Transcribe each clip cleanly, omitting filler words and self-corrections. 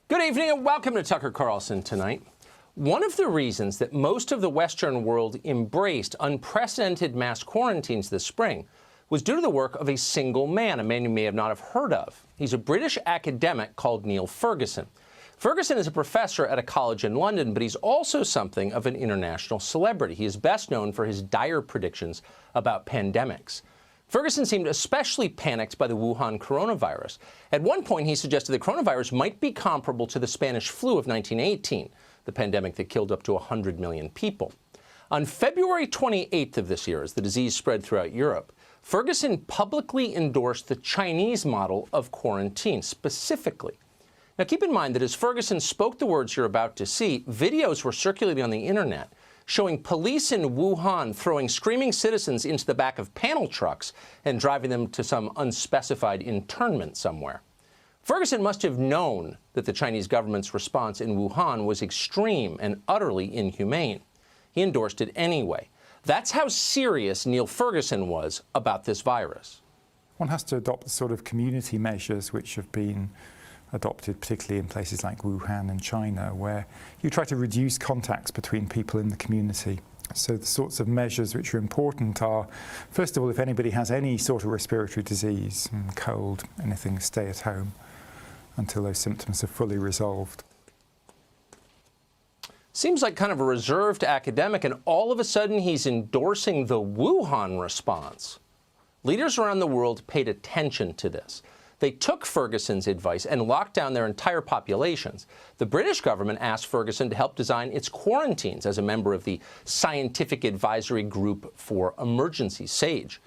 Good evening and welcome to Tucker Carlson Tonight. One of the reasons that most of the Western world embraced unprecedented mass quarantines this spring was due to the work of a single man, a man you may not have heard of. He's a British academic called Neil Ferguson. Ferguson is a professor at a college in London, but he's also something of an international celebrity. He is best known for his dire predictions about pandemics. Ferguson seemed especially panicked by the Wuhan coronavirus. At one point, he suggested the coronavirus might be comparable to the Spanish flu of 1918, the pandemic that killed up to 100 million people. On February 28th of this year, as the disease spread throughout Europe, Ferguson publicly endorsed the Chinese model of quarantine, specifically. Now, keep in mind that as Ferguson spoke the words you're about to see, videos were circulating on the internet showing police in Wuhan throwing screaming citizens into the back of panel trucks and driving them to some unspecified internment somewhere. Ferguson must have known that the Chinese government's response in Wuhan was extreme and utterly inhumane. He endorsed it anyway. That's how serious Neil Ferguson was about this virus. One has to adopt the sort of community measures which have been adopted, particularly in places like Wuhan and China, where you try to reduce contacts between people in the community. So the sorts of measures which are important are, first of all, if anybody has any sort of respiratory disease, cold, anything, stay at home until those symptoms are fully resolved. Seems like kind of a reserved academic, and all of a sudden he's endorsing the Wuhan response. Leaders around the world paid attention to this. They took Ferguson's advice and locked down their entire populations. The British government asked Ferguson to help design its quarantines as a member of the Scientific Advisory Group for Emergencies, SAGE.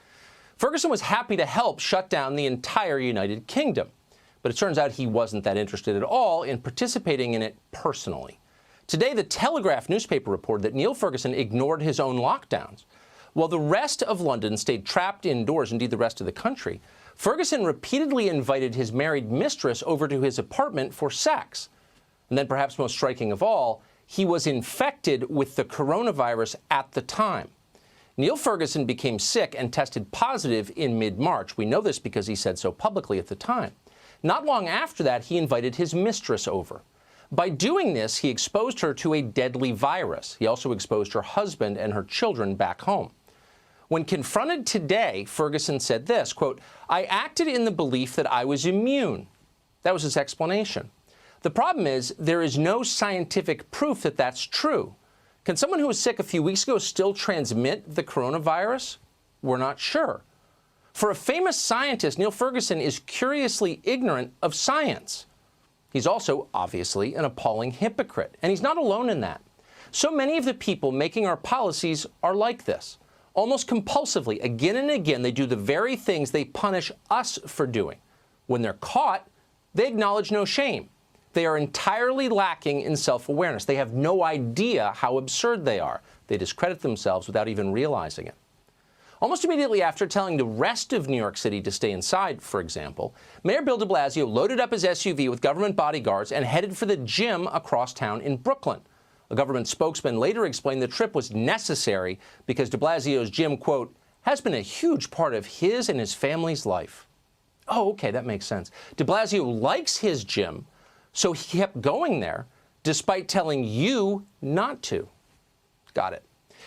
Ferguson was happy to help shut down the entire United Kingdom, but it turns out he wasn't that interested at all in participating in it personally. Today, the Telegraph newspaper reported that Neil Ferguson ignored his own lockdowns. While the rest of London stayed trapped indoors, indeed the rest of the country, Ferguson repeatedly invited his married mistress over to his apartment for sex. And then, perhaps most striking of all, he was infected with the coronavirus at the time. Neil Ferguson became sick and tested positive in mid-March. We know this because he said so publicly at the time. Not long after that, he invited his mistress over. By doing this, he exposed her to a deadly virus. He also exposed her husband and her children back home. When confronted today, Ferguson said this, quote, "I acted in the belief that I was immune." That was his explanation. The problem is there is no scientific proof that that's true. Can someone who was sick a few weeks ago still transmit the coronavirus? We're not sure. For a famous scientist, Neil Ferguson is curiously ignorant of science. He's also, obviously, an appalling hypocrite, and he's not alone in that. So many of the people making our policies are like this. Almost compulsively, again and again, they do the very things they punish us for doing. When they're caught, they acknowledge no shame. They are entirely lacking in self-awareness. They have no idea how absurd they are. They discredit themselves without even realizing it. Almost immediately after telling the rest of New York City to stay inside, for example, Mayor Bill DeBlasio loaded up his SUV with government bodyguards and headed for the gym across town in Brooklyn. A government spokesman later explained the trip was necessary because DeBlasio's gym, quote, has been a huge part of his and his family's life. Oh, okay, that makes sense. DeBlasio likes his gym, so he kept going there despite telling you not to. Got it.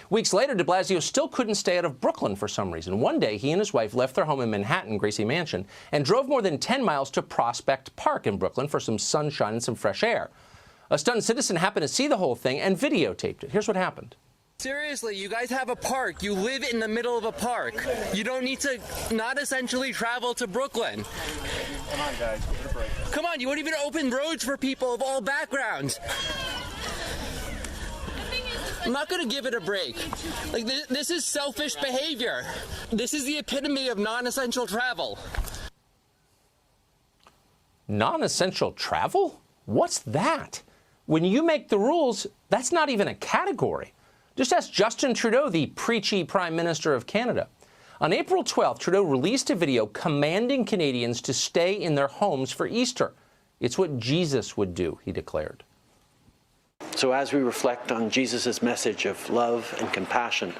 Weeks later, DeBlasio still couldn't stay out of Brooklyn for some reason. One day, he and his wife left their home in Manhattan, Gracie Mansion, and drove more than 10 miles to Prospect Park in Brooklyn for some sunshine and some fresh air. A stunned citizen happened to see the whole thing and videotaped it. Here's what happened. Seriously, you guys have a park. You live in the middle of a park. You don't need to not essentially travel to Brooklyn. Come on, guys. Give it a break. Come on, you won't even open roads for people of all backgrounds. I'm not going to give it a break. Like, this is selfish behavior. This is the epitome of non-essential travel. Non-essential travel? What's that? When you make the rules, that's not even a category. Just ask Justin Trudeau, the preachy Prime Minister of Canada. On April 12th, Trudeau released a video commanding Canadians to stay in their homes for Easter. It's what Jesus would do, he declared. So as we reflect on Jesus' message of love and compassion,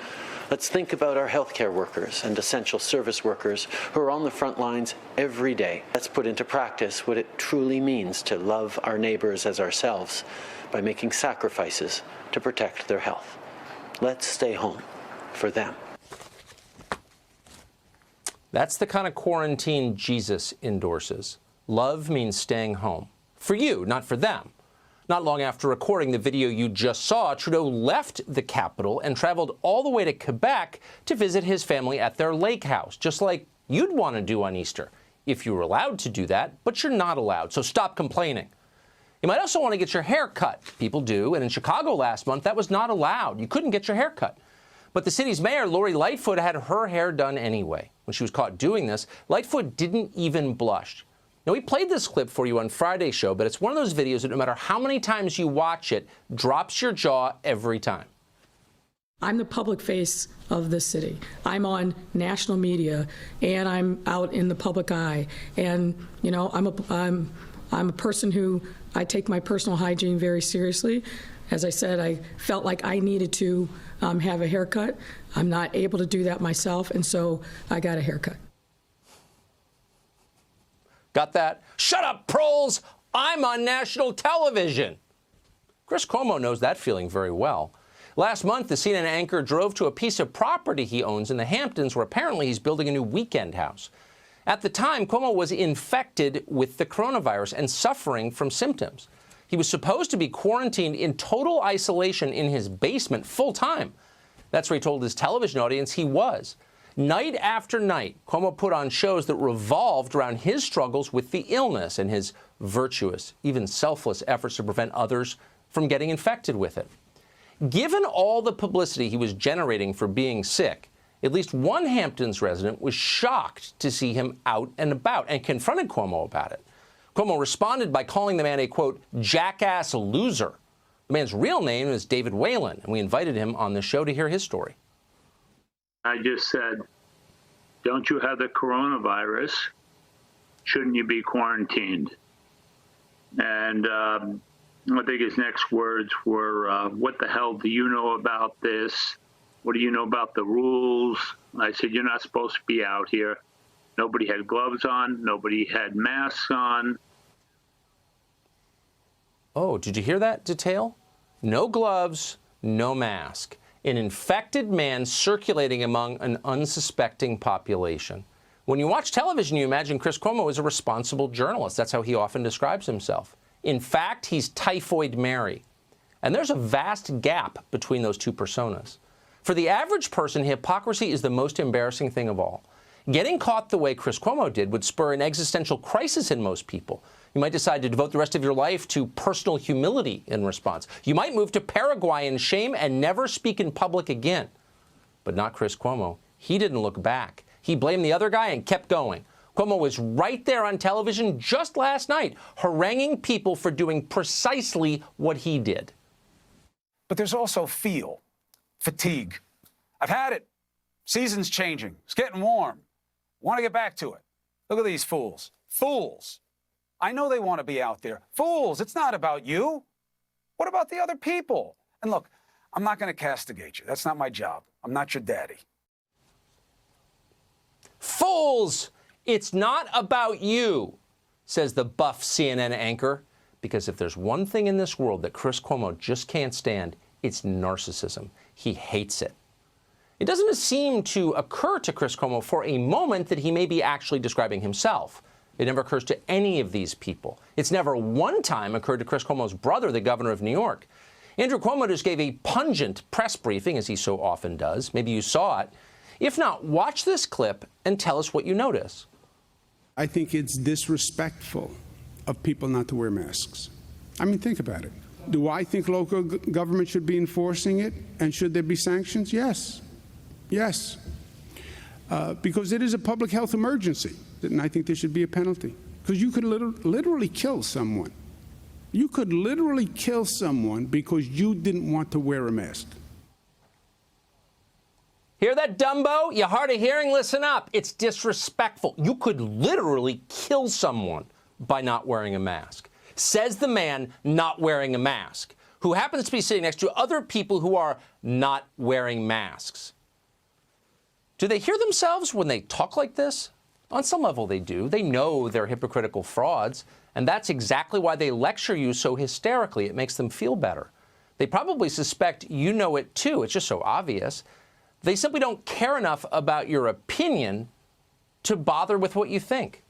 Let's think about our healthcare workers and essential service workers who are on the front lines every day. Let's put into practice what it truly means to love our neighbors as ourselves by making sacrifices to protect their health. Let's stay home for them. That's the kind of quarantine Jesus endorses. Love means staying home. For you, not for them. Not long after recording the video you just saw, Trudeau left the capital and traveled all the way to Quebec to visit his family at their lake house, just like you'd want to do on Easter, if you were allowed to do that, but you're not allowed, so stop complaining. You might also want to get your hair cut. People do, and in Chicago last month, that was not allowed. You couldn't get your hair cut. But the city's mayor, Lori Lightfoot, had her hair done anyway. When she was caught doing this, Lightfoot didn't even blush. Now, we played this clip for you on Friday's show, but it's one of those videos that no matter how many times you watch it, drops your jaw every time. I'm the public face of the city. I'm on national media, and I'm out in the public eye. And, you know, I'm a person who, I take my personal hygiene very seriously. As I said, I felt like I needed to have a haircut. I'm not able to do that myself, and so I got a haircut. Got that? Shut up, proles! I'm on national television! Chris Cuomo knows that feeling very well. Last month, the CNN anchor drove to a piece of property he owns in the Hamptons where apparently he's building a new weekend house. At the time, Cuomo was infected with the coronavirus and suffering from symptoms. He was supposed to be quarantined in total isolation in his basement full time. That's where he told his television audience he was. Night after night, Cuomo put on shows that revolved around his struggles with the illness and his virtuous, even selfless efforts to prevent others from getting infected with it. Given all the publicity he was generating for being sick, at least one Hamptons resident was shocked to see him out and about and confronted Cuomo about it. Cuomo responded by calling the man a, quote, jackass loser. The man's real name is David Whalen, and we invited him on the show to hear his story. I just said, don't you have the coronavirus? Shouldn't you be quarantined? And I think his next words were, what the hell do you know about this? What do you know about the rules? I said, you're not supposed to be out here. Nobody had gloves on. Nobody had masks on. Oh, did you hear that detail? No gloves, no mask. An infected man circulating among an unsuspecting population. When you watch television, you imagine Chris Cuomo is a responsible journalist. That's how he often describes himself. In fact, he's Typhoid Mary. And there's a vast gap between those two personas. For the average person, hypocrisy is the most embarrassing thing of all. Getting caught the way Chris Cuomo did would spur an existential crisis in most people. You might decide to devote the rest of your life to personal humility in response. You might move to Paraguay in shame and never speak in public again. But not Chris Cuomo. He didn't look back. He blamed the other guy and kept going. Cuomo was right there on television just last night, haranguing people for doing precisely what he did. But there's also fatigue. I've had it. Season's changing. It's getting warm. Want to get back to it. Look at these fools. Fools. I know they want to be out there. Fools. It's not about you. What about the other people? And look, I'm not going to castigate you. That's not my job. I'm not your daddy. Fools! It's not about you, says the buff CNN anchor. Because if there's one thing in this world that Chris Cuomo just can't stand, it's narcissism. He hates it. It doesn't seem to occur to Chris Cuomo for a moment that he may be actually describing himself. It never occurs to any of these people. It's never one time occurred to Chris Cuomo's brother, the governor of New York. Andrew Cuomo just gave a pungent press briefing, as he so often does. Maybe you saw it. If not, watch this clip and tell us what you notice. I think it's disrespectful of people not to wear masks. I mean, think about it. Do I think local government should be enforcing it? And should there be sanctions? Yes. Yes. Because it is a public health emergency. And I think there should be a penalty. Because you could literally kill someone. You could literally kill someone because you didn't want to wear a mask. Hear that, Dumbo? You hard of hearing? Listen up. It's disrespectful. You could literally kill someone by not wearing a mask. Says the man not wearing a mask, who happens to be sitting next to other people who are not wearing masks. Do they hear themselves when they talk like this? On some level, they do. They know they're hypocritical frauds, and that's exactly why they lecture you so hysterically. It makes them feel better. They probably suspect you know it too. It's just so obvious. They simply don't care enough about your opinion to bother with what you think.